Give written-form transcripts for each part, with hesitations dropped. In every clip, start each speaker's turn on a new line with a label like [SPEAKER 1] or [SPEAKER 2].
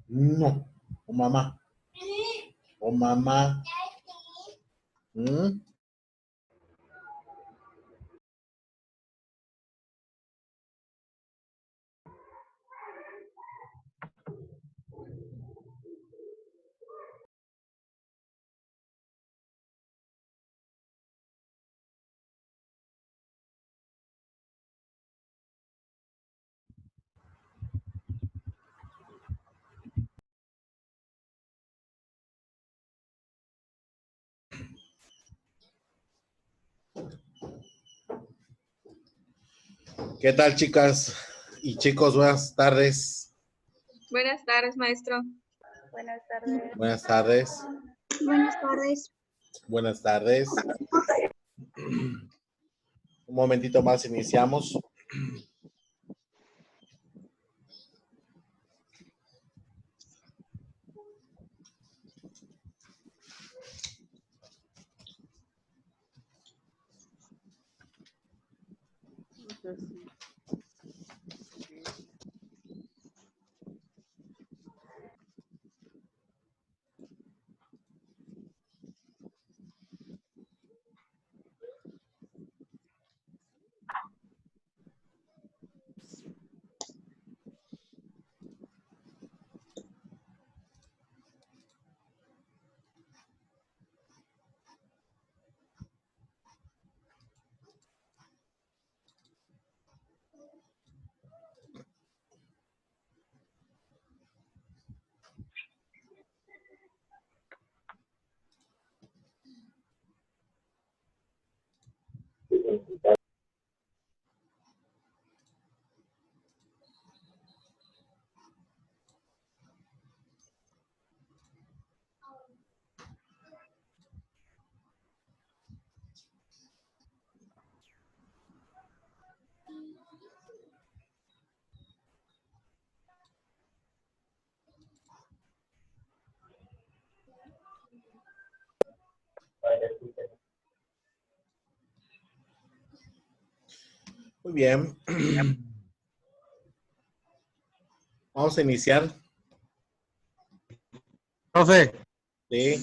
[SPEAKER 1] No, o mamá. O mamá. ¿Mm? ¿Qué tal, chicas y chicos? Buenas tardes.
[SPEAKER 2] Buenas tardes, maestro.
[SPEAKER 3] Buenas tardes.
[SPEAKER 1] Buenas tardes.
[SPEAKER 3] Buenas tardes.
[SPEAKER 1] Buenas tardes. Un momentito más, iniciamos. Muy bien. Vamos a iniciar.
[SPEAKER 4] Profe,
[SPEAKER 1] Sí.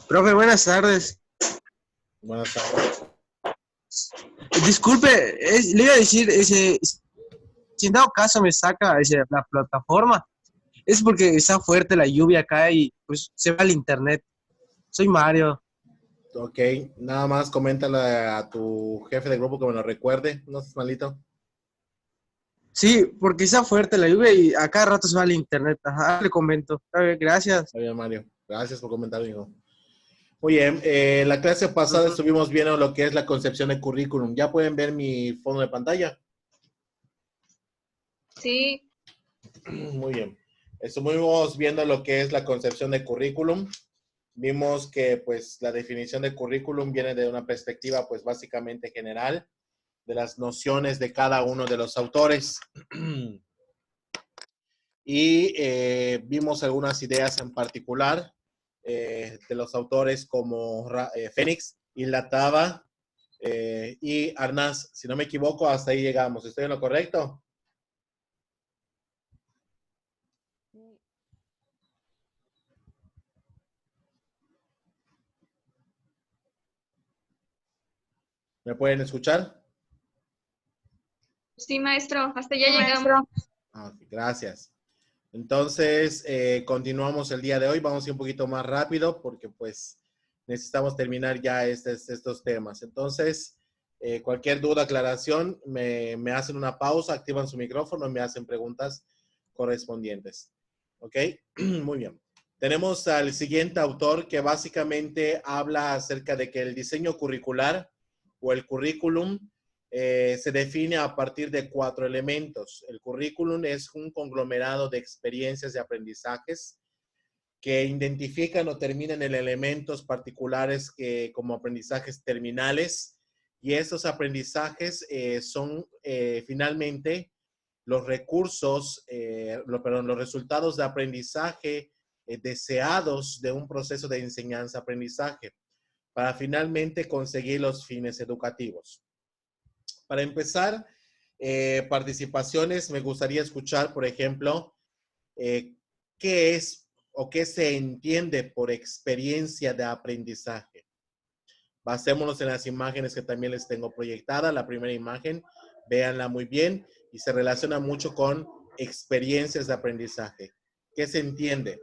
[SPEAKER 4] profe, buenas tardes.
[SPEAKER 1] Buenas tardes.
[SPEAKER 4] Disculpe, le iba a decir, si en dado caso me saca la plataforma, es porque está fuerte la lluvia acá y pues se va el internet. Soy Mario.
[SPEAKER 1] Ok, nada más coméntale a tu jefe de grupo que me lo recuerde. No seas malito.
[SPEAKER 4] Sí, porque está fuerte la lluvia y a cada rato se va el internet. Ajá, le comento. Está bien, gracias.
[SPEAKER 1] Está bien, Mario. Gracias por comentar, hijo. Muy bien, la clase pasada estuvimos viendo lo que es la concepción de currículum. ¿Ya pueden ver mi fondo de pantalla?
[SPEAKER 2] Sí.
[SPEAKER 1] Muy bien. Estuvimos viendo lo que es la concepción de currículum. Vimos que pues la definición de currículum viene de una perspectiva pues básicamente general de las nociones de cada uno de los autores. Y vimos algunas ideas en particular de los autores como Fénix, Ilatava y Arnaz. Si no me equivoco, hasta ahí llegamos. ¿Estoy en lo correcto? ¿Me pueden escuchar?
[SPEAKER 2] Sí, maestro. Hasta ya llegamos.
[SPEAKER 1] Okay, gracias. Entonces, continuamos el día de hoy. Vamos a ir un poquito más rápido porque pues necesitamos terminar ya estos temas. Entonces, cualquier duda, aclaración, me hacen una pausa, activan su micrófono y me hacen preguntas correspondientes. ¿Ok? Muy bien. Tenemos al siguiente autor que básicamente habla acerca de que el diseño curricular o el currículum se define a partir de 4 elementos. El currículum es un conglomerado de experiencias y aprendizajes que identifican o terminan en elementos particulares como aprendizajes terminales, y estos aprendizajes son finalmente los recursos, los resultados de aprendizaje deseados de un proceso de enseñanza-aprendizaje para finalmente conseguir los fines educativos. Para empezar, participaciones, me gustaría escuchar, por ejemplo, qué es o qué se entiende por experiencia de aprendizaje. Basémonos en las imágenes que también les tengo proyectadas. La primera imagen, véanla muy bien y se relaciona mucho con experiencias de aprendizaje. ¿Qué se entiende?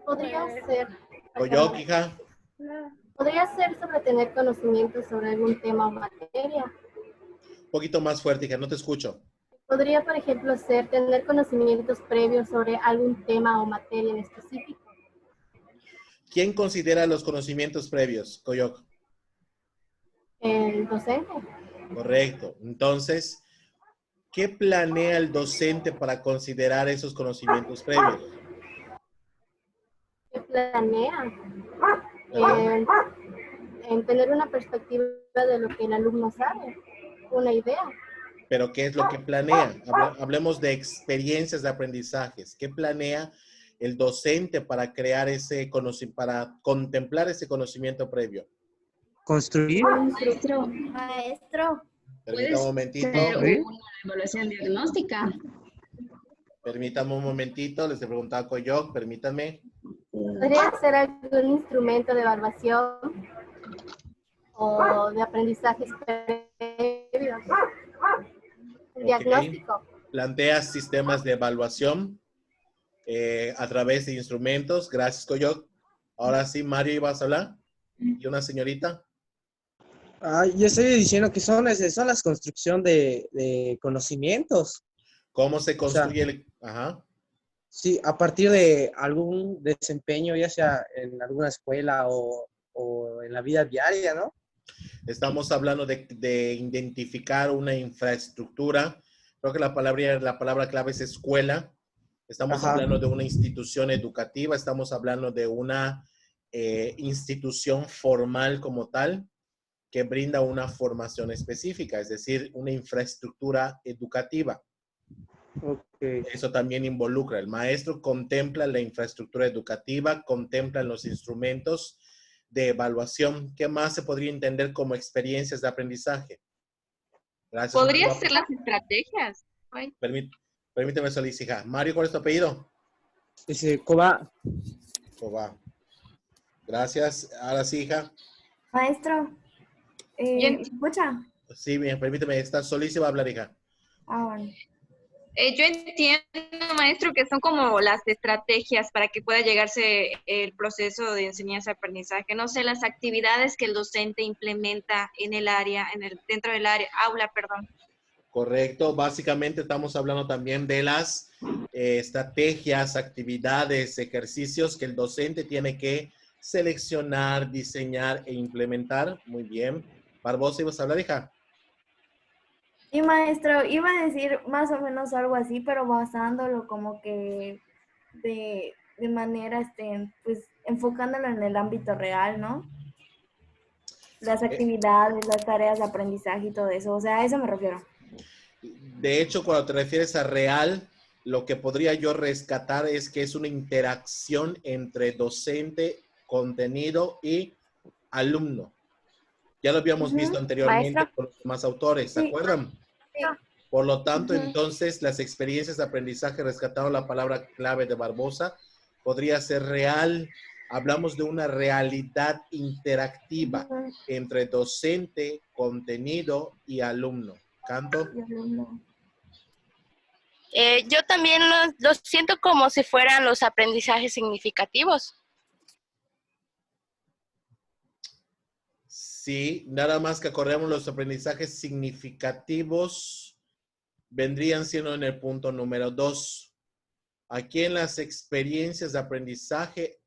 [SPEAKER 5] Podría ser,
[SPEAKER 1] Coyoc, hija,
[SPEAKER 5] podría ser sobre tener conocimiento sobre algún tema o materia.
[SPEAKER 1] un poquito más fuerte, hija, no te escucho.
[SPEAKER 5] Podría, por ejemplo, ser tener conocimientos previos sobre algún tema o materia en específico.
[SPEAKER 1] ¿Quién considera los conocimientos previos, Coyoc?
[SPEAKER 5] El docente.
[SPEAKER 1] Correcto. Entonces, ¿qué planea el docente para considerar esos conocimientos previos?
[SPEAKER 5] ¿Qué planea?
[SPEAKER 1] Ajá.
[SPEAKER 5] En tener una perspectiva de lo que el alumno sabe, una idea.
[SPEAKER 1] Pero ¿qué es lo que planea? Hablemos de experiencias de aprendizajes. ¿Qué planea el docente para crear ese conocimiento, para contemplar ese conocimiento previo?
[SPEAKER 4] Construir.
[SPEAKER 3] Maestro,
[SPEAKER 1] Permítame un momentito.
[SPEAKER 4] ¿Sí?
[SPEAKER 6] Una evaluación diagnóstica.
[SPEAKER 1] Permítame un momentito. Les he preguntado a Coyoc. Permítanme.
[SPEAKER 5] Podría ser algún instrumento de evaluación o de aprendizajes previos. El diagnóstico.
[SPEAKER 1] Plantea sistemas de evaluación a través de instrumentos. Gracias, Coyoc. Ahora sí, Mario, ¿ibas a hablar? ¿Y una señorita?
[SPEAKER 4] Yo estoy diciendo que son las construcción de conocimientos.
[SPEAKER 1] ¿Cómo se construye
[SPEAKER 4] O sea,
[SPEAKER 1] Ajá.
[SPEAKER 4] Sí, a partir de algún desempeño, ya sea en alguna escuela o en la vida diaria, ¿no?
[SPEAKER 1] Estamos hablando de identificar una infraestructura. Creo que la palabra clave es escuela. Estamos
[SPEAKER 4] Ajá.
[SPEAKER 1] hablando de una institución educativa. Estamos hablando de una institución formal como tal que brinda una formación específica, es decir, una infraestructura educativa.
[SPEAKER 4] Ok.
[SPEAKER 1] Eso también involucra. El maestro contempla la infraestructura educativa, contempla los instrumentos de evaluación. ¿Qué más se podría entender como experiencias de aprendizaje? Gracias.
[SPEAKER 2] Podría
[SPEAKER 1] Mario.
[SPEAKER 2] ser las estrategias. Ay,
[SPEAKER 1] Permíteme solicitar. Mario, ¿cuál es tu apellido?
[SPEAKER 4] Coba.
[SPEAKER 1] Va. Gracias. Ahora sí, hija.
[SPEAKER 3] maestro,
[SPEAKER 2] Bien.
[SPEAKER 3] escucha.
[SPEAKER 1] Sí, bien, permíteme. Está solísima a hablar, hija.
[SPEAKER 3] Bueno.
[SPEAKER 2] Yo entiendo, maestro, que son como las estrategias para que pueda llegarse el proceso de enseñanza-aprendizaje. No sé, las actividades que el docente implementa en el área, dentro del área, aula, perdón.
[SPEAKER 1] Correcto. Básicamente estamos hablando también de las estrategias, actividades, ejercicios que el docente tiene que seleccionar, diseñar e implementar. Muy bien. Barbosa, ¿ibas a hablar, hija?
[SPEAKER 3] Sí, maestro, iba a decir más o menos algo así, pero basándolo como que de manera, pues, enfocándolo en el ámbito real, ¿no? Las actividades, las tareas de aprendizaje y todo eso. O sea, a eso me refiero.
[SPEAKER 1] De hecho, cuando te refieres a real, lo que podría yo rescatar es que es una interacción entre docente, contenido y alumno. Ya lo habíamos visto anteriormente
[SPEAKER 3] Maestro.
[SPEAKER 1] con los demás autores, ¿se
[SPEAKER 3] Sí.
[SPEAKER 1] acuerdan?
[SPEAKER 3] Sí.
[SPEAKER 1] Por lo tanto, entonces, las experiencias de aprendizaje, rescatando la palabra clave de Barbosa, podría ser real. Hablamos de una realidad interactiva entre docente, contenido y alumno. Canto.
[SPEAKER 7] Yo también los siento como si fueran los aprendizajes significativos.
[SPEAKER 1] Sí, nada más que acordemos los aprendizajes significativos vendrían siendo en el punto número 2. Aquí en las experiencias de aprendizaje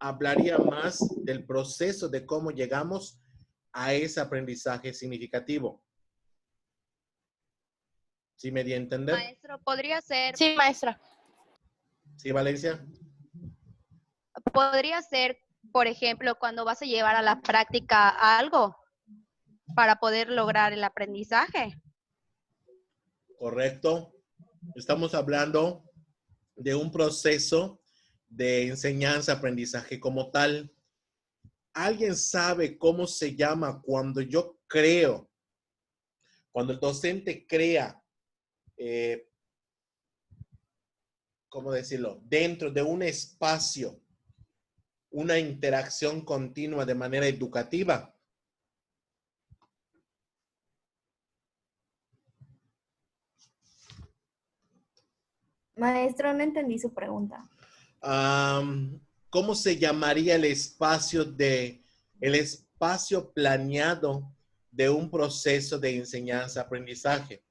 [SPEAKER 1] hablaría más del proceso de cómo llegamos a ese aprendizaje significativo. ¿Sí me di a entender?
[SPEAKER 8] Maestro, podría ser,
[SPEAKER 7] Sí, maestra.
[SPEAKER 1] ¿Sí, Valencia?
[SPEAKER 8] podría ser, por ejemplo, cuando vas a llevar a la práctica algo para poder lograr el aprendizaje.
[SPEAKER 1] Correcto. Estamos hablando de un proceso de enseñanza-aprendizaje como tal. ¿Alguien sabe cómo se llama cuando yo creo, cuando el docente crea, ¿cómo decirlo? Dentro de un espacio, una interacción continua de manera educativa?
[SPEAKER 3] Maestro, no entendí su pregunta.
[SPEAKER 1] ¿Cómo se llamaría el espacio planeado de un proceso de enseñanza-aprendizaje?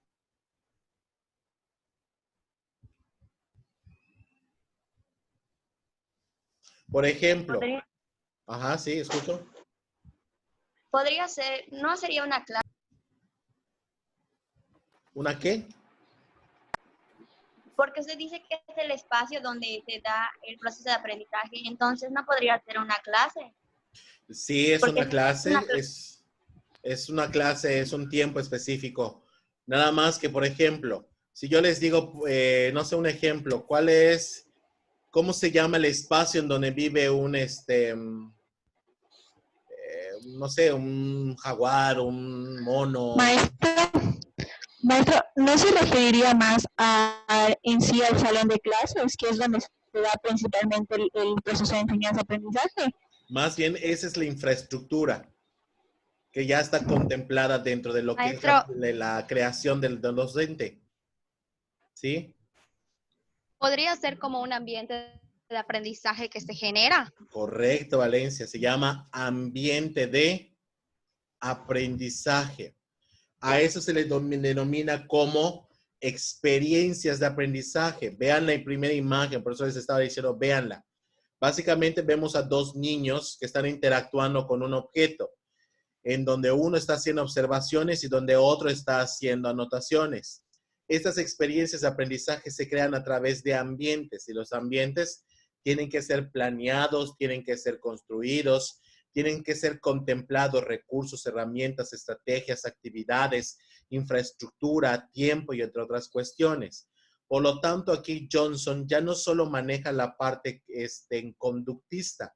[SPEAKER 1] Por ejemplo, ajá, sí, escucho.
[SPEAKER 9] Podría ser, no sería una clase.
[SPEAKER 1] ¿Una qué?
[SPEAKER 9] Porque usted dice que es el espacio donde se da el proceso de aprendizaje, entonces no podría ser una clase.
[SPEAKER 1] Sí, es
[SPEAKER 9] Porque
[SPEAKER 1] una clase, es una clase, es un tiempo específico. Nada más que, por ejemplo, si yo les digo, no sé, un ejemplo, ¿cómo se llama el espacio en donde vive no sé, un jaguar, un mono?
[SPEAKER 10] Maestro, ¿no se referiría más en sí al salón de clases, que es donde se da principalmente el proceso de enseñanza-aprendizaje?
[SPEAKER 1] Más bien, esa es la infraestructura que ya está contemplada dentro de lo que es
[SPEAKER 8] Maestro,
[SPEAKER 1] la creación del docente. ¿Sí?
[SPEAKER 8] podría ser como un ambiente de aprendizaje que se genera.
[SPEAKER 1] Correcto, Valencia. Se llama ambiente de aprendizaje. A eso se le denomina como experiencias de aprendizaje. Vean la primera imagen, por eso les estaba diciendo, véanla. Básicamente vemos a dos niños que están interactuando con un objeto, en donde uno está haciendo observaciones y donde otro está haciendo anotaciones. Estas experiencias de aprendizaje se crean a través de ambientes y los ambientes tienen que ser planeados, tienen que ser construidos, tienen que ser contemplados recursos, herramientas, estrategias, actividades, infraestructura, tiempo y entre otras cuestiones. Por lo tanto, aquí Johnson ya no solo maneja la parte conductista.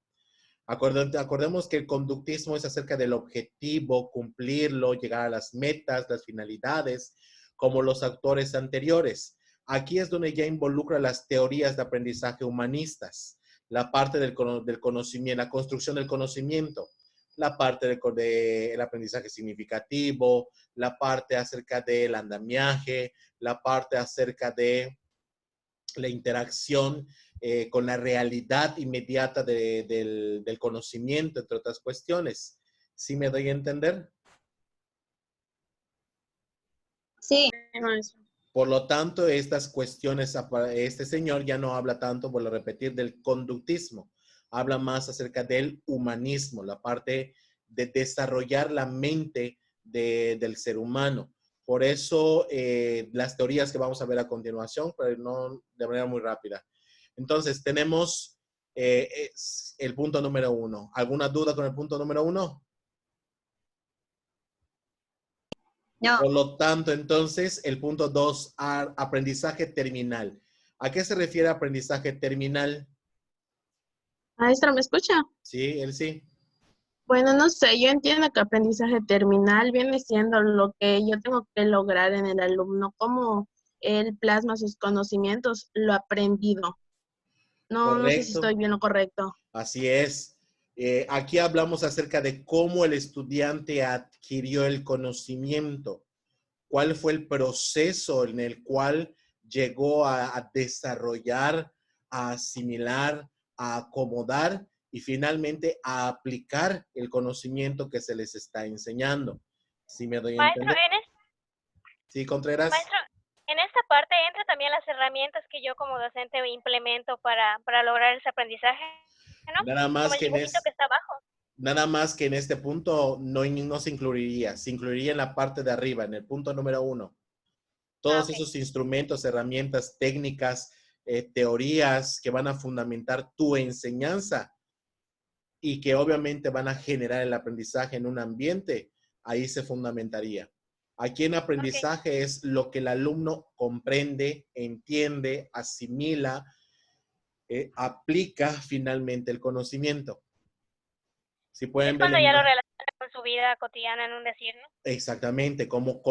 [SPEAKER 1] Acordemos que el conductismo es acerca del objetivo, cumplirlo, llegar a las metas, las finalidades, como los autores anteriores. Aquí es donde ya involucra las teorías de aprendizaje humanistas, la parte del conocimiento, la construcción del conocimiento, la parte del aprendizaje significativo, la parte acerca del andamiaje, la parte acerca de la interacción con la realidad inmediata del conocimiento, entre otras cuestiones. ¿Sí me doy a entender?
[SPEAKER 9] Sí.
[SPEAKER 1] Por lo tanto, estas cuestiones, este señor ya no habla tanto, vuelvo a repetir, del conductismo. Habla más acerca del humanismo, la parte de desarrollar la mente del ser humano. Por eso, las teorías que vamos a ver a continuación, pero no de manera muy rápida. Entonces, tenemos el punto número 1. ¿Alguna duda con el punto número 1?
[SPEAKER 9] No.
[SPEAKER 1] Por lo tanto, entonces, el punto 2, aprendizaje terminal. ¿A qué se refiere aprendizaje terminal?
[SPEAKER 11] Maestra, ¿me escucha?
[SPEAKER 1] Sí, él sí.
[SPEAKER 11] Bueno, no sé, yo entiendo que aprendizaje terminal viene siendo lo que yo tengo que lograr en el alumno, cómo él plasma sus conocimientos, lo aprendido. No sé si
[SPEAKER 1] Correcto.
[SPEAKER 11] estoy bien o correcto.
[SPEAKER 1] Así es. Aquí hablamos acerca de cómo el estudiante adquirió el conocimiento, cuál fue el proceso en el cual llegó a desarrollar, a asimilar, a acomodar y finalmente a aplicar el conocimiento que se les está enseñando. ¿Sí me doy a entender? Sí, Contreras.
[SPEAKER 12] Maestro, en esta parte entra también las herramientas que yo como docente implemento para lograr ese aprendizaje, ¿no?
[SPEAKER 1] Nada más
[SPEAKER 12] como el dibujito que está abajo.
[SPEAKER 1] Nada más que en este punto no se incluiría en la parte de arriba, en el punto número 1. Todos esos instrumentos, herramientas, técnicas, teorías que van a fundamentar tu enseñanza y que obviamente van a generar el aprendizaje en un ambiente, ahí se fundamentaría. Aquí en aprendizaje es lo que el alumno comprende, entiende, asimila aplica finalmente el conocimiento. Si pueden
[SPEAKER 12] Es
[SPEAKER 1] ver
[SPEAKER 12] cuando
[SPEAKER 1] la
[SPEAKER 12] ya lo
[SPEAKER 1] imagen.
[SPEAKER 12] relaciona con su vida cotidiana, en un decir, ¿no?
[SPEAKER 1] Exactamente, cómo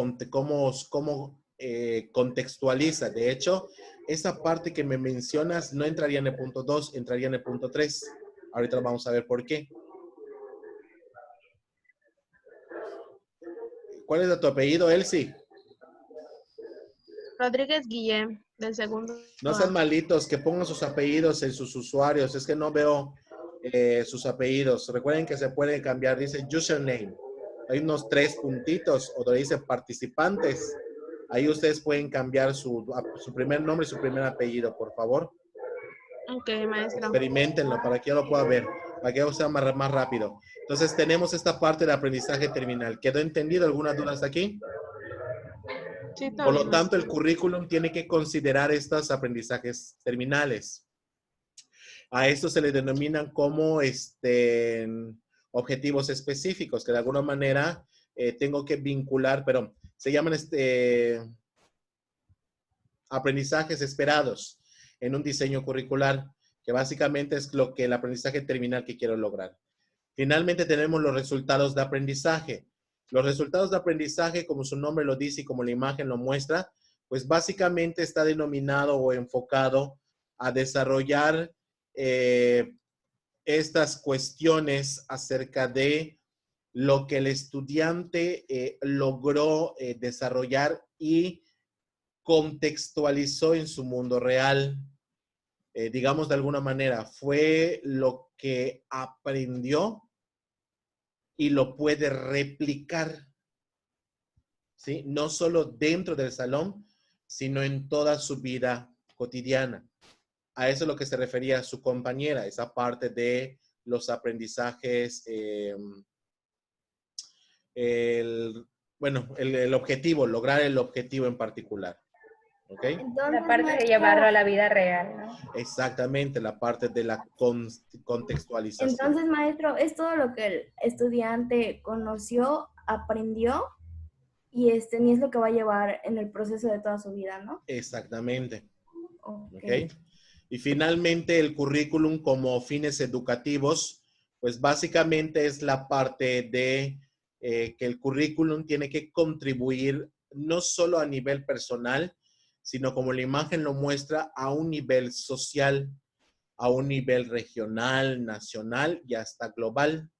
[SPEAKER 1] contextualiza. De hecho, esa parte que me mencionas no entraría en el punto 2, entraría en el punto 3. Ahorita vamos a ver por qué. ¿Cuál es tu apellido, Elsie?
[SPEAKER 11] Rodríguez Guillén, del segundo.
[SPEAKER 1] No sean malitos, que pongan sus apellidos en sus usuarios. Es que no veo sus apellidos. Recuerden que se puede cambiar, dice username. Hay unos 3 puntitos, o donde dice participantes. Ahí ustedes pueden cambiar su primer nombre y su primer apellido, por favor.
[SPEAKER 11] Ok, maestra.
[SPEAKER 1] Experimentenlo para que yo lo pueda ver, para que yo sea más rápido. Entonces, tenemos esta parte de aprendizaje terminal. ¿Quedó entendido? ¿Alguna duda hasta aquí?
[SPEAKER 11] Sí, todo
[SPEAKER 1] Por lo
[SPEAKER 11] bien,
[SPEAKER 1] tanto,
[SPEAKER 11] maestra.
[SPEAKER 1] el currículum tiene que considerar estos aprendizajes terminales. A esto se le denominan como objetivos específicos, que de alguna manera tengo que vincular, pero se llaman aprendizajes esperados en un diseño curricular, que básicamente es lo que el aprendizaje terminal que quiero lograr. Finalmente tenemos los resultados de aprendizaje. Los resultados de aprendizaje, como su nombre lo dice y como la imagen lo muestra, pues básicamente está denominado o enfocado a desarrollar estas cuestiones acerca de lo que el estudiante logró desarrollar y contextualizó en su mundo real. Digamos de alguna manera, fue lo que aprendió y lo puede replicar, ¿sí? No solo dentro del salón, sino en toda su vida cotidiana. A eso es lo que se refería su compañera, esa parte de los aprendizajes, el objetivo, lograr el objetivo en particular. ¿Ok?
[SPEAKER 3] Entonces,
[SPEAKER 13] La parte de llevarlo a la vida real, ¿no?
[SPEAKER 1] Exactamente, la parte de la contextualización.
[SPEAKER 3] Entonces, maestro, es todo lo que el estudiante conoció, aprendió y ni es lo que va a llevar en el proceso de toda su vida, ¿no?
[SPEAKER 1] Exactamente.
[SPEAKER 3] Okay.
[SPEAKER 1] ¿Ok? Y finalmente el currículum como fines educativos, pues básicamente es la parte de que el currículum tiene que contribuir no solo a nivel personal, sino como la imagen lo muestra, a un nivel social, a un nivel regional, nacional y hasta global.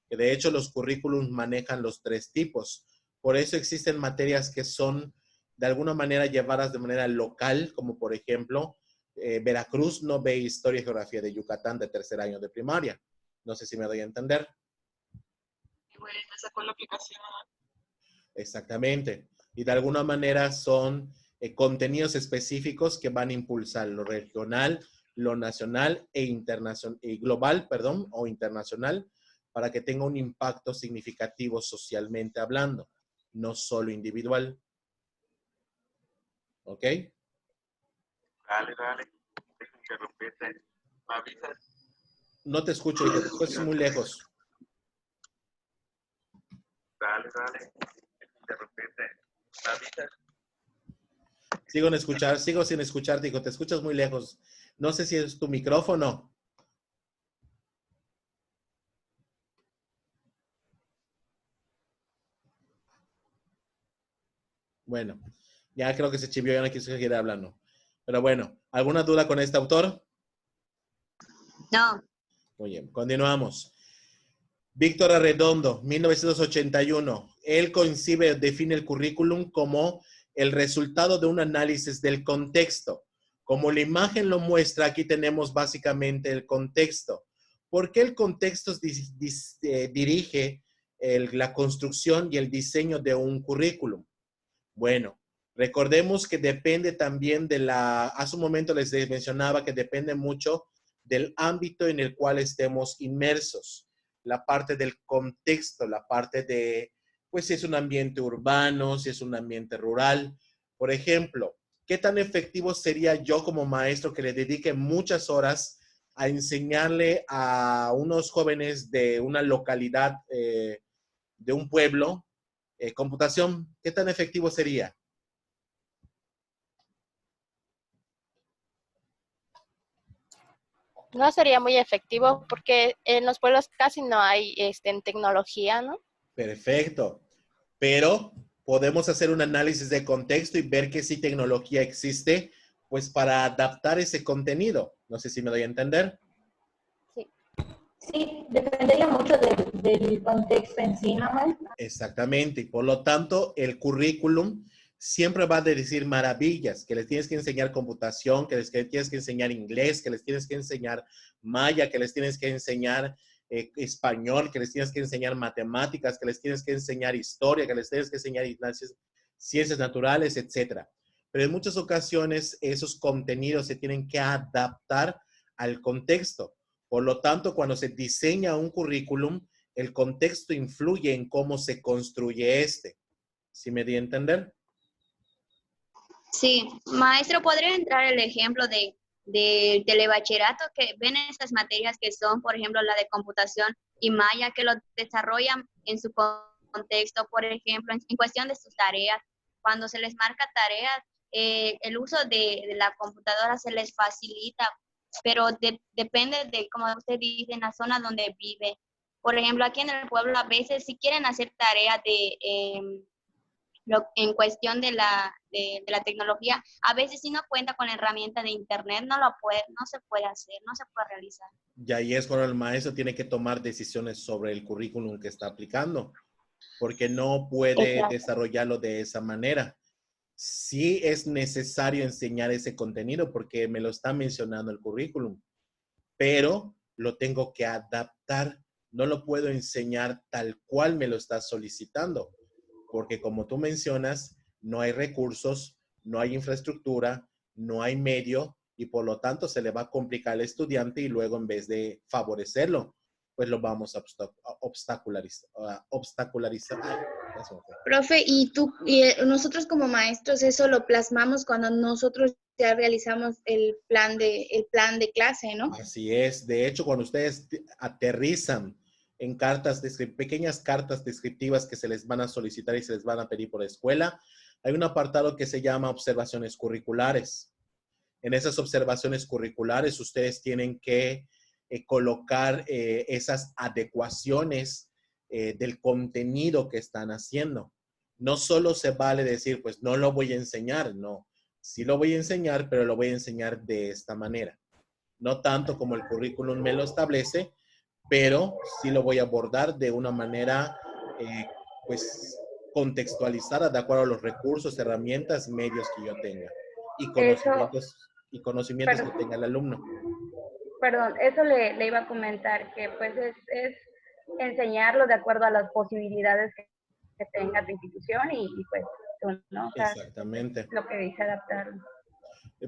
[SPEAKER 1] Que de hecho los currículums manejan los 3 tipos. Por eso existen materias que son de alguna manera llevadas de manera local, como por ejemplo, Veracruz no ve Historia y Geografía de Yucatán de 3er año de primaria. No sé si me doy a entender.
[SPEAKER 11] Bueno, esa fue la aplicación.
[SPEAKER 1] Exactamente. Y de alguna manera son contenidos específicos que van a impulsar lo regional, lo nacional e internacional, y global, perdón, o internacional, para que tenga un impacto significativo socialmente hablando, no solo individual. ¿Ok?
[SPEAKER 14] Dale. Interrumpirte. ¿Me avisas?
[SPEAKER 1] No te escucho, hijo, te escuchas muy lejos.
[SPEAKER 14] Dale. Interrumpirte. ¿Me avisas?
[SPEAKER 1] Sigo sin escucharte, hijo, te escuchas muy lejos. No sé si es tu micrófono. Bueno, ya creo que se chivió, ya no quiso seguir hablando. Pero bueno, ¿alguna duda con este autor?
[SPEAKER 9] No.
[SPEAKER 1] Muy bien, continuamos. Víctor Arredondo, 1981. Él define el currículum como el resultado de un análisis del contexto. Como la imagen lo muestra, aquí tenemos básicamente el contexto. ¿Por qué el contexto dirige la construcción y el diseño de un currículum? Bueno, recordemos que depende también hace un momento les mencionaba que depende mucho del ámbito en el cual estemos inmersos. La parte del contexto, la parte de, pues si es un ambiente urbano, si es un ambiente rural. Por ejemplo, ¿qué tan efectivo sería yo como maestro que le dedique muchas horas a enseñarle a unos jóvenes de una localidad, de un pueblo, computación? ¿Qué tan efectivo sería?
[SPEAKER 7] No sería muy efectivo porque en los pueblos casi no hay en tecnología, ¿no?
[SPEAKER 1] Perfecto. Pero podemos hacer un análisis de contexto y ver que sí tecnología existe, pues para adaptar ese contenido. No sé si me doy a entender.
[SPEAKER 15] Sí, dependería mucho del contexto en sí, ¿no, maestra?
[SPEAKER 1] Exactamente. Y por lo tanto, el currículum siempre va a decir maravillas, que les tienes que enseñar computación, que les tienes que enseñar inglés, que les tienes que enseñar maya, que les tienes que enseñar español, que les tienes que enseñar matemáticas, que les tienes que enseñar historia, que les tienes que enseñar ciencias naturales, etcétera. Pero en muchas ocasiones esos contenidos se tienen que adaptar al contexto. Por lo tanto, cuando se diseña un currículum, el contexto influye en cómo se construye este. ¿Sí me di a entender?
[SPEAKER 9] Sí, maestro, ¿podría entrar el ejemplo de telebachillerato que ven esas materias que son, por ejemplo, la de computación y maya, que lo desarrollan en su contexto, por ejemplo, en cuestión de sus tareas? Cuando se les marca tareas, el uso de la computadora se les facilita, pero depende de, como usted dice, en la zona donde vive. Por ejemplo, aquí en el pueblo a veces si quieren hacer tareas en cuestión de la tecnología, a veces si no cuenta con la herramienta de internet, no se puede hacer, no se puede realizar.
[SPEAKER 1] Y ahí es cuando el maestro tiene que tomar decisiones sobre el currículum que está aplicando, porque no puede
[SPEAKER 15] Exacto.
[SPEAKER 1] desarrollarlo de esa manera. Sí es necesario enseñar ese contenido porque me lo está mencionando el currículum, pero lo tengo que adaptar. No lo puedo enseñar tal cual me lo está solicitando, porque como tú mencionas, no hay recursos, no hay infraestructura, no hay medio y por lo tanto se le va a complicar al estudiante y luego en vez de favorecerlo, pues lo vamos a obstacularizar.
[SPEAKER 16] Profe, nosotros como maestros eso lo plasmamos cuando nosotros ya realizamos el plan de clase, ¿no?
[SPEAKER 1] Así es. De hecho, cuando ustedes aterrizan en pequeñas cartas descriptivas que se les van a solicitar y se les van a pedir por escuela, hay un apartado que se llama observaciones curriculares. En esas observaciones curriculares, ustedes tienen que colocar esas adecuaciones del contenido que están haciendo. No solo se vale decir, pues no lo voy a enseñar, no. Sí lo voy a enseñar, pero lo voy a enseñar de esta manera. No tanto como el currículum me lo establece, pero sí lo voy a abordar de una manera, pues, contextualizada de acuerdo a los recursos, herramientas, medios que yo tenga y conocimientos que tenga el alumno.
[SPEAKER 13] Perdón, eso le iba a comentar, que pues es enseñarlo de acuerdo a las posibilidades que tenga tu institución y pues tú, ¿no? O sea,
[SPEAKER 1] exactamente.
[SPEAKER 13] Lo que dice adaptarlo.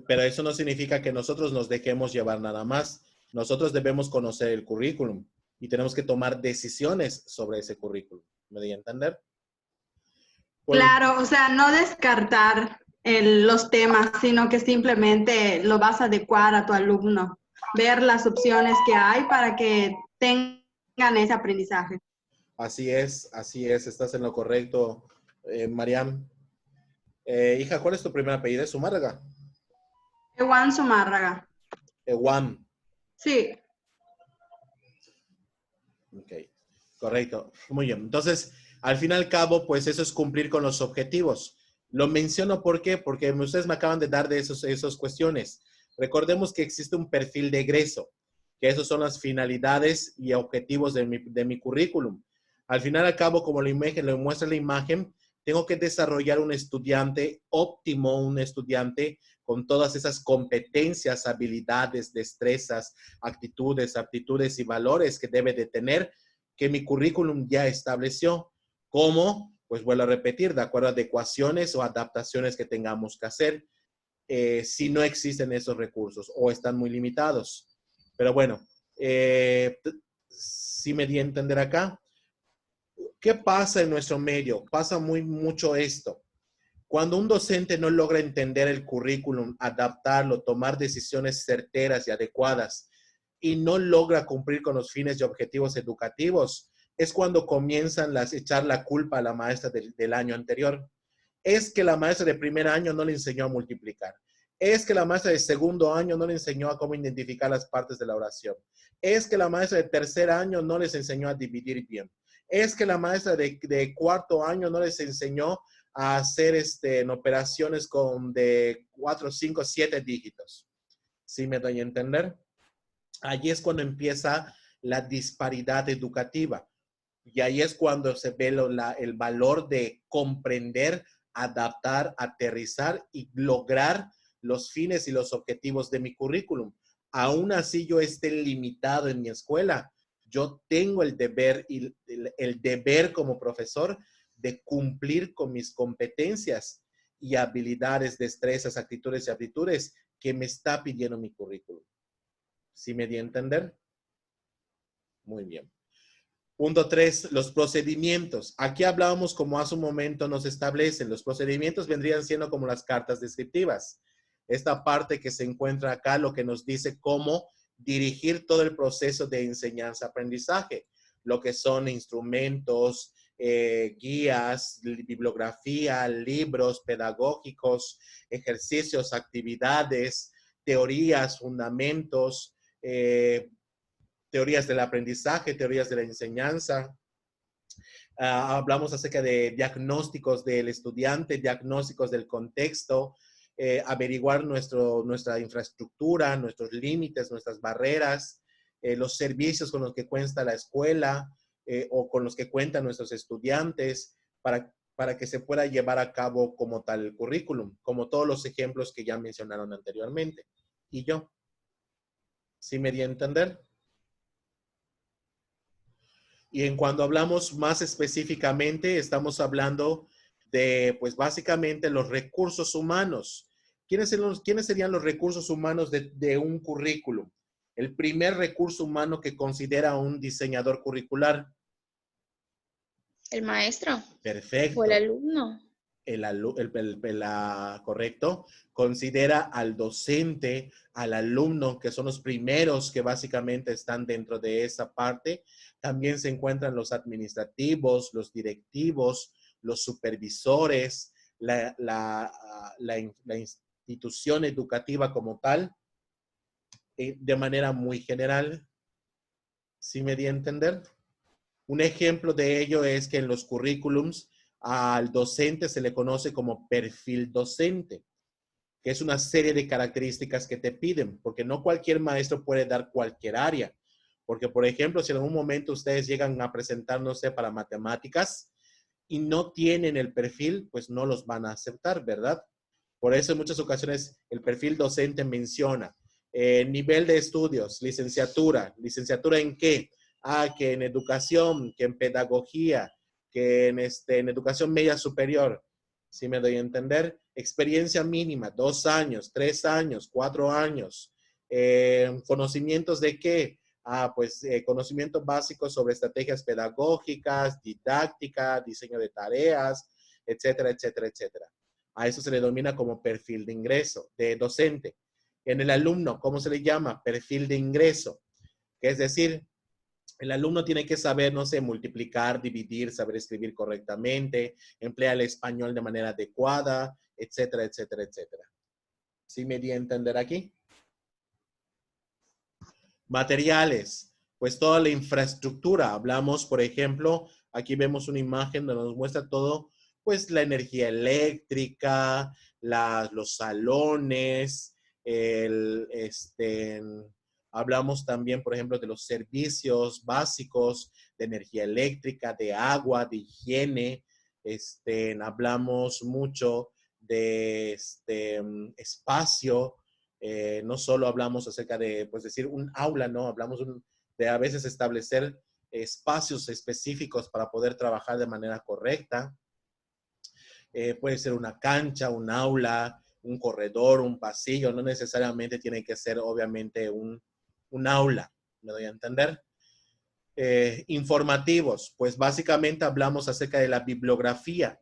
[SPEAKER 1] Pero eso no significa que nosotros nos dejemos llevar nada más. Nosotros debemos conocer el currículum y tenemos que tomar decisiones sobre ese currículum. ¿Me di a entender?
[SPEAKER 17] Claro, o sea, no descartar los temas, sino que simplemente lo vas a adecuar a tu alumno. Ver las opciones que hay para que tengan ese aprendizaje.
[SPEAKER 1] Así es, estás en lo correcto, Mariam. Hija, ¿cuál es tu primer apellido? ¿Es Zumárraga?
[SPEAKER 17] Ewan Zumárraga.
[SPEAKER 1] Ewan.
[SPEAKER 17] Sí.
[SPEAKER 1] Ok, correcto. Muy bien. Entonces, al fin y al cabo, pues eso es cumplir con los objetivos. Lo menciono ¿por qué? Porque ustedes me acaban de dar de esas cuestiones. Recordemos que existe un perfil de egreso, que esas son las finalidades y objetivos de mi currículum. Al final y al cabo, como lo muestra la imagen, tengo que desarrollar un estudiante óptimo, un estudiante con todas esas competencias, habilidades, destrezas, actitudes, aptitudes y valores que debe de tener, que mi currículum ya estableció. ¿Cómo? Pues vuelvo a repetir, de acuerdo a adecuaciones o adaptaciones que tengamos que hacer, si no existen esos recursos o están muy limitados. Pero bueno, sí me di a entender acá. ¿Qué pasa en nuestro medio? Pasa mucho esto. Cuando un docente no logra entender el currículum, adaptarlo, tomar decisiones certeras y adecuadas y no logra cumplir con los fines y objetivos educativos, es cuando comienzan a echar la culpa a la maestra del año anterior. Es que la maestra de primer año no le enseñó a multiplicar. Es que la maestra de segundo año no le enseñó a cómo identificar las partes de la oración. Es que la maestra de tercer año no les enseñó a dividir bien. Es que la maestra de cuarto año no les enseñó a hacer en operaciones de 4, 5, 7 dígitos. ¿Sí me doy a entender? Allí es cuando empieza la disparidad educativa. Y ahí es cuando se ve el valor de comprender, adaptar, aterrizar y lograr los fines y los objetivos de mi currículum. Aún así yo esté limitado en mi escuela, yo tengo el deber y el deber como profesor de cumplir con mis competencias y habilidades, destrezas, actitudes y aptitudes que me está pidiendo mi currículum. ¿Sí me di a entender? Muy bien. Punto 3, los procedimientos. Aquí hablábamos como hace un momento nos establecen. Los procedimientos vendrían siendo como las cartas descriptivas. Esta parte que se encuentra acá lo que nos dice cómo dirigir todo el proceso de enseñanza-aprendizaje. Lo que son instrumentos, guías, bibliografía, libros pedagógicos, ejercicios, actividades, teorías, fundamentos, teorías del aprendizaje, teorías de la enseñanza. Hablamos acerca de diagnósticos del estudiante, diagnósticos del contexto, averiguar nuestra infraestructura, nuestros límites, nuestras barreras, los servicios con los que cuenta la escuela o con los que cuentan nuestros estudiantes para que se pueda llevar a cabo como tal el currículum, como todos los ejemplos que ya mencionaron anteriormente. Y yo, ¿sí me di a entender? Y en cuando hablamos más específicamente, estamos hablando de, pues básicamente, los recursos humanos. ¿Quiénes serían los recursos humanos de un currículum? El primer recurso humano que considera un diseñador curricular.
[SPEAKER 16] El maestro.
[SPEAKER 1] Perfecto.
[SPEAKER 16] O el alumno.
[SPEAKER 1] Correcto. Considera al docente, al alumno, que son los primeros que básicamente están dentro de esa parte. También se encuentran los administrativos, los directivos, los supervisores, la institución educativa como tal, de manera muy general. ¿Sí me di a entender? Un ejemplo de ello es que en los currículums al docente se le conoce como perfil docente, que es una serie de características que te piden, porque no cualquier maestro puede dar cualquier área. Porque, por ejemplo, si en algún momento ustedes llegan a presentar, no sé, para matemáticas y no tienen el perfil, pues no los van a aceptar, ¿verdad? Por eso en muchas ocasiones el perfil docente menciona nivel de estudios, licenciatura. ¿Licenciatura en qué? Que en educación, que en pedagogía, que en educación media superior. ¿Sí me doy a entender? Experiencia mínima, 2 años, 3 años, 4 años. ¿Conocimientos de qué? Pues conocimientos básicos sobre estrategias pedagógicas, didáctica, diseño de tareas, etcétera, etcétera, etcétera. A eso se le denomina como perfil de ingreso, de docente. En el alumno, ¿cómo se le llama? Perfil de ingreso. Que es decir, el alumno tiene que saber, no sé, multiplicar, dividir, saber escribir correctamente, emplear el español de manera adecuada, etcétera, etcétera, etcétera. ¿Sí me di a entender aquí? Materiales, pues toda la infraestructura. Hablamos, por ejemplo, aquí vemos una imagen donde nos muestra todo, pues la energía eléctrica, los salones, hablamos también, por ejemplo, de los servicios básicos de energía eléctrica, de agua, de higiene. Hablamos mucho de espacio. No solo hablamos acerca de, pues decir, un aula, no, hablamos de a veces establecer espacios específicos para poder trabajar de manera correcta. Puede ser una cancha, un aula, un corredor, un pasillo, no necesariamente tiene que ser obviamente un aula, ¿me doy a entender? Informativos, pues básicamente hablamos acerca de la bibliografía,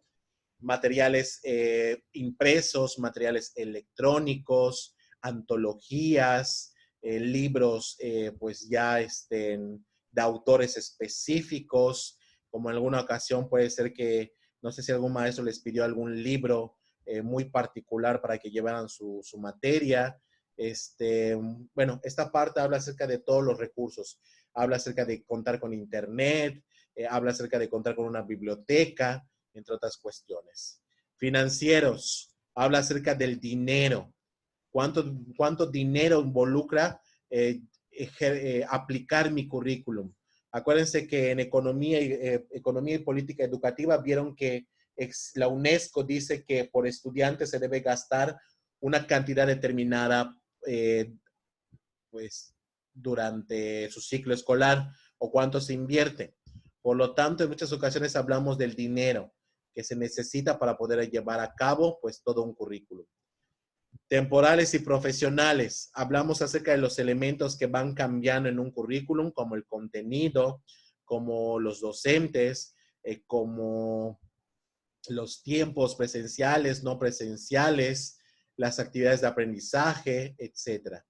[SPEAKER 1] materiales impresos, materiales electrónicos, antologías, libros pues ya de autores específicos, como en alguna ocasión puede ser que, no sé si algún maestro les pidió algún libro muy particular para que llevaran su materia. Bueno, esta parte habla acerca de todos los recursos. Habla acerca de contar con internet, habla acerca de contar con una biblioteca, entre otras cuestiones. Financieros, habla acerca del dinero. ¿Cuánto dinero involucra aplicar mi currículum? Acuérdense que en economía y política educativa vieron que la UNESCO dice que por estudiante se debe gastar una cantidad determinada pues, durante su ciclo escolar o cuánto se invierte. Por lo tanto, en muchas ocasiones hablamos del dinero que se necesita para poder llevar a cabo pues, todo un currículum. Temporales y profesionales. Hablamos acerca de los elementos que van cambiando en un currículum, como el contenido, como los docentes, como los tiempos presenciales, no presenciales, las actividades de aprendizaje, etc.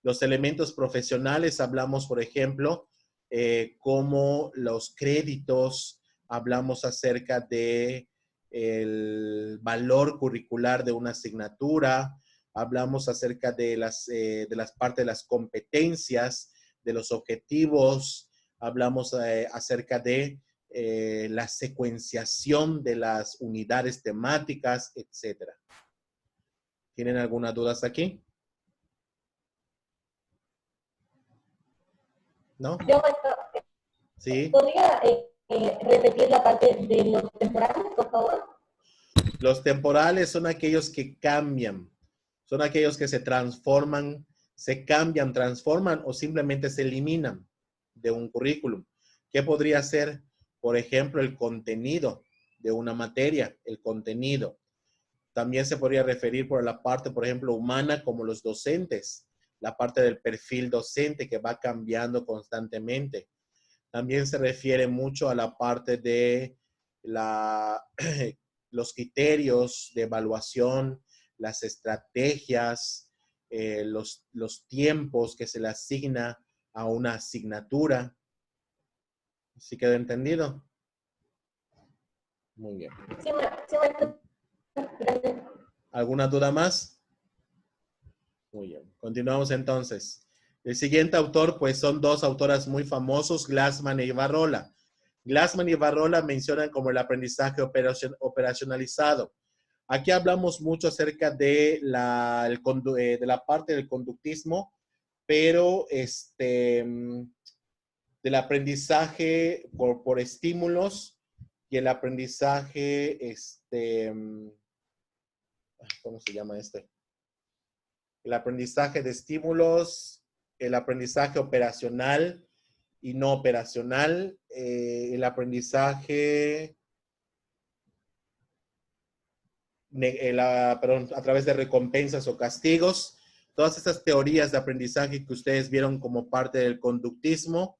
[SPEAKER 1] Los elementos profesionales, hablamos, por ejemplo, como los créditos, hablamos acerca de el valor curricular de una asignatura, hablamos acerca de las partes de las competencias, de los objetivos, hablamos acerca de la secuenciación de las unidades temáticas, etc. ¿Tienen alguna duda hasta aquí? ¿No? ¿Sí?
[SPEAKER 15] ¿Podría repetir la parte de los temporales, por favor?
[SPEAKER 1] Los temporales son aquellos que cambian, son aquellos que se transforman, se cambian, transforman o simplemente se eliminan de un currículum. ¿Qué podría ser? Por ejemplo, el contenido de una materia, el contenido. También se podría referir por la parte, por ejemplo, humana, como los docentes, la parte del perfil docente que va cambiando constantemente. También se refiere mucho a la parte de los criterios de evaluación, las estrategias, los tiempos que se le asigna a una asignatura. ¿Sí quedó entendido? Muy bien. ¿Alguna duda más? Muy bien. Continuamos entonces. El siguiente autor, pues son dos autoras muy famosos, Glassman y Ibarrola. Glassman y Ibarrola mencionan como el aprendizaje operacionalizado. Aquí hablamos mucho acerca de la parte del conductismo, pero del aprendizaje por estímulos y el aprendizaje, ¿cómo se llama este? El aprendizaje de estímulos, el aprendizaje operacional y no operacional, el aprendizaje, a través de recompensas o castigos. Todas estas teorías de aprendizaje que ustedes vieron como parte del conductismo,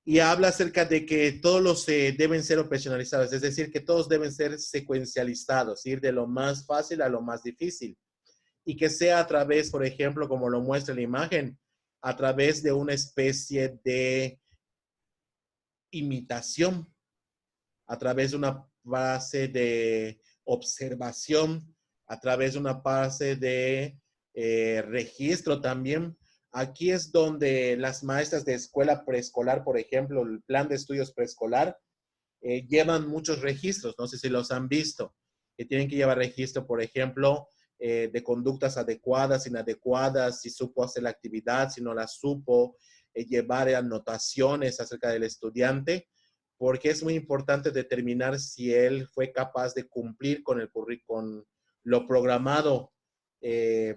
[SPEAKER 1] y habla acerca de que todos deben ser operacionalizados, es decir, que todos deben ser secuencializados, ir de lo más fácil a lo más difícil, y que sea a través, por ejemplo, como lo muestra la imagen, a través de una especie de imitación, a través de una fase de observación, a través de una fase de registro también. Aquí es donde las maestras de escuela preescolar, por ejemplo, el plan de estudios preescolar, llevan muchos registros. No sé si los han visto, que tienen que llevar registro, por ejemplo, de conductas adecuadas, inadecuadas, si supo hacer la actividad, si no la supo, llevar anotaciones acerca del estudiante, porque es muy importante determinar si él fue capaz de cumplir con lo programado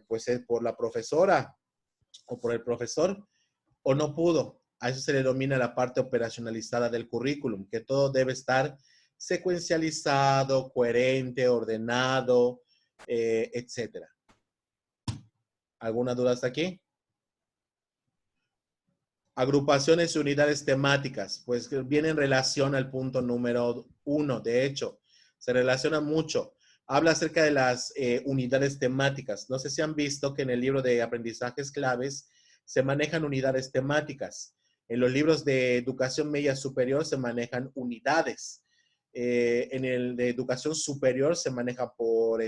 [SPEAKER 1] pues por la profesora o por el profesor, o no pudo. A eso se le denomina la parte operacionalizada del currículum, que todo debe estar secuencializado, coherente, ordenado, etcétera. ¿Alguna duda hasta aquí? Agrupaciones y unidades temáticas, pues viene en relación al punto número 1, de hecho, se relaciona mucho. Habla acerca de las unidades temáticas. No sé si han visto que en el libro de aprendizajes claves se manejan unidades temáticas. En los libros de educación media superior se manejan unidades. En el de educación superior se maneja por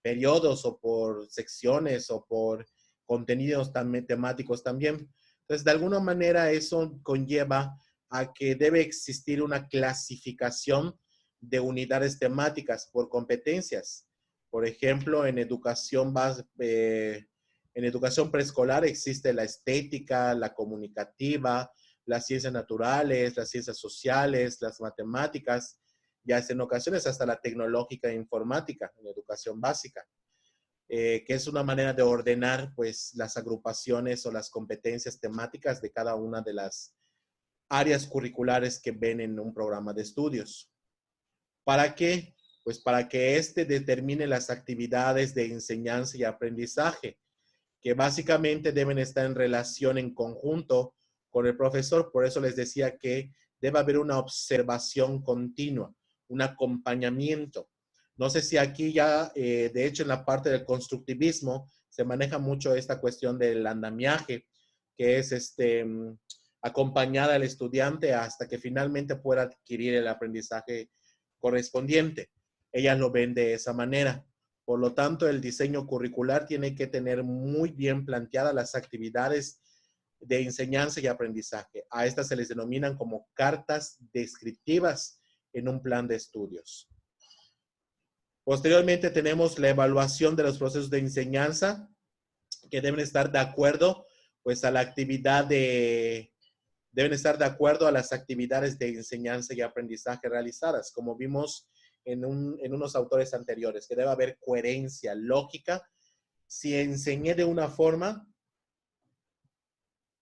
[SPEAKER 1] periodos o por secciones o por contenidos temáticos también. Entonces, de alguna manera eso conlleva a que debe existir una clasificación de unidades temáticas por competencias. Por ejemplo, en educación preescolar existe la estética, la comunicativa, las ciencias naturales, las ciencias sociales, las matemáticas, ya en ocasiones hasta la tecnológica e informática en educación básica, que es una manera de ordenar pues las agrupaciones o las competencias temáticas de cada una de las áreas curriculares que ven en un programa de estudios. ¿Para qué? Pues para que determine las actividades de enseñanza y aprendizaje, que básicamente deben estar en relación, en conjunto con el profesor. Por eso les decía que debe haber una observación continua, un acompañamiento. No sé si aquí ya, de hecho, en la parte del constructivismo se maneja mucho esta cuestión del andamiaje, que es acompañar al estudiante hasta que finalmente pueda adquirir el aprendizaje correspondiente. Ellas lo ven de esa manera. Por lo tanto, el diseño curricular tiene que tener muy bien planteadas las actividades de enseñanza y aprendizaje. A estas se les denominan como cartas descriptivas en un plan de estudios. Posteriormente tenemos la evaluación de los procesos de enseñanza que deben estar de acuerdo pues a la actividad deben estar de acuerdo a las actividades de enseñanza y aprendizaje realizadas, como vimos en unos autores anteriores, que debe haber coherencia, lógica. Si enseñé de una forma,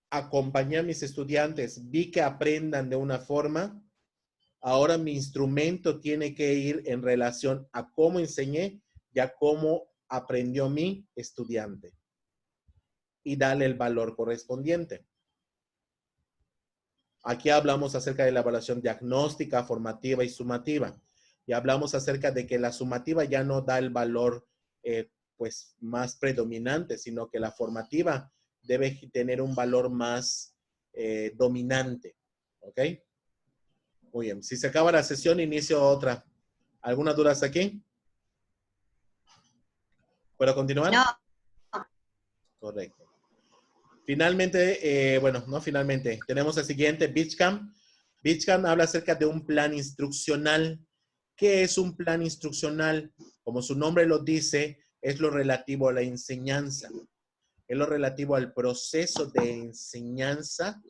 [SPEAKER 1] acompañé a mis estudiantes, vi que aprendan de una forma, ahora mi instrumento tiene que ir en relación a cómo enseñé y a cómo aprendió mi estudiante y darle el valor correspondiente. Aquí hablamos acerca de la evaluación diagnóstica, formativa y sumativa. Y hablamos acerca de que la sumativa ya no da el valor pues más predominante, sino que la formativa debe tener un valor más dominante. ¿Ok? Muy bien. Si se acaba la sesión, inicio otra. ¿Algunas dudas aquí? ¿Puedo continuar?
[SPEAKER 9] No.
[SPEAKER 1] Correcto. Finalmente, bueno, no finalmente, tenemos el siguiente, Beachcamp. Beachcamp habla acerca de un plan instruccional. ¿Qué es un plan instruccional? Como su nombre lo dice, es lo relativo a la enseñanza. Es lo relativo al proceso de enseñanza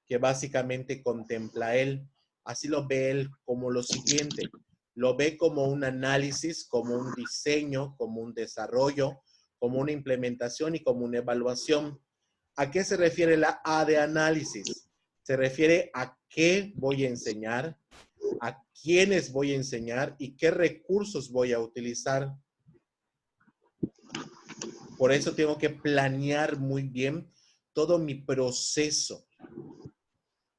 [SPEAKER 1] que básicamente contempla él. Así lo ve él como lo siguiente. Lo ve como un análisis, como un diseño, como un desarrollo, como una implementación y como una evaluación. ¿A qué se refiere la A de análisis? Se refiere a qué voy a enseñar, a quiénes voy a enseñar y qué recursos voy a utilizar. Por eso tengo que planear muy bien todo mi proceso.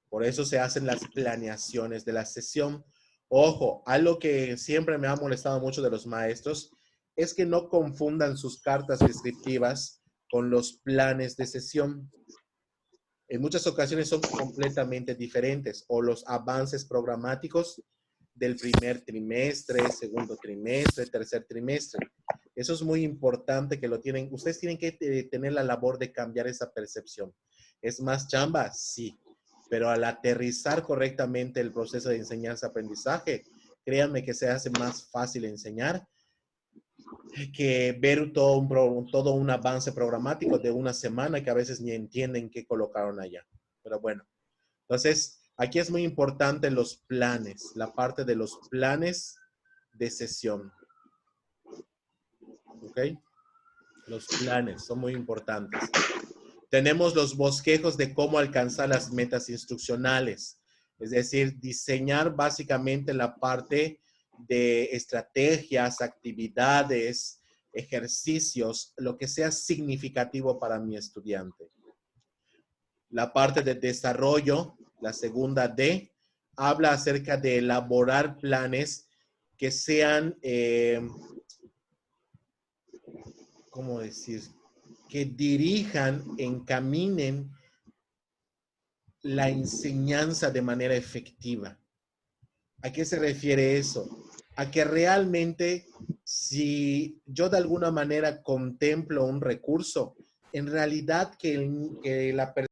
[SPEAKER 1] Por eso se hacen las planeaciones de la sesión. Ojo, algo que siempre me ha molestado mucho de los maestros es que no confundan sus cartas descriptivas con los planes de sesión. En muchas ocasiones son completamente diferentes, o los avances programáticos del primer trimestre, segundo trimestre, tercer trimestre. Eso es muy importante que lo tienen. Ustedes tienen que tener la labor de cambiar esa percepción. ¿Es más chamba? Sí. Pero al aterrizar correctamente el proceso de enseñanza-aprendizaje, créanme que se hace más fácil enseñar que ver todo un avance programático de una semana que a veces ni entienden qué colocaron allá. Pero bueno, entonces aquí es muy importante los planes, la parte de los planes de sesión. ¿Ok? Los planes son muy importantes. Tenemos los bosquejos de cómo alcanzar las metas instruccionales. Es decir, diseñar básicamente la parte de estrategias, actividades, ejercicios, lo que sea significativo para mi estudiante. La parte de desarrollo, la segunda D, habla acerca de elaborar planes que sean, ¿cómo decir? Que dirijan, encaminen la enseñanza de manera efectiva. ¿A qué se refiere eso? A que realmente si yo de alguna manera contemplo un recurso, en realidad que la persona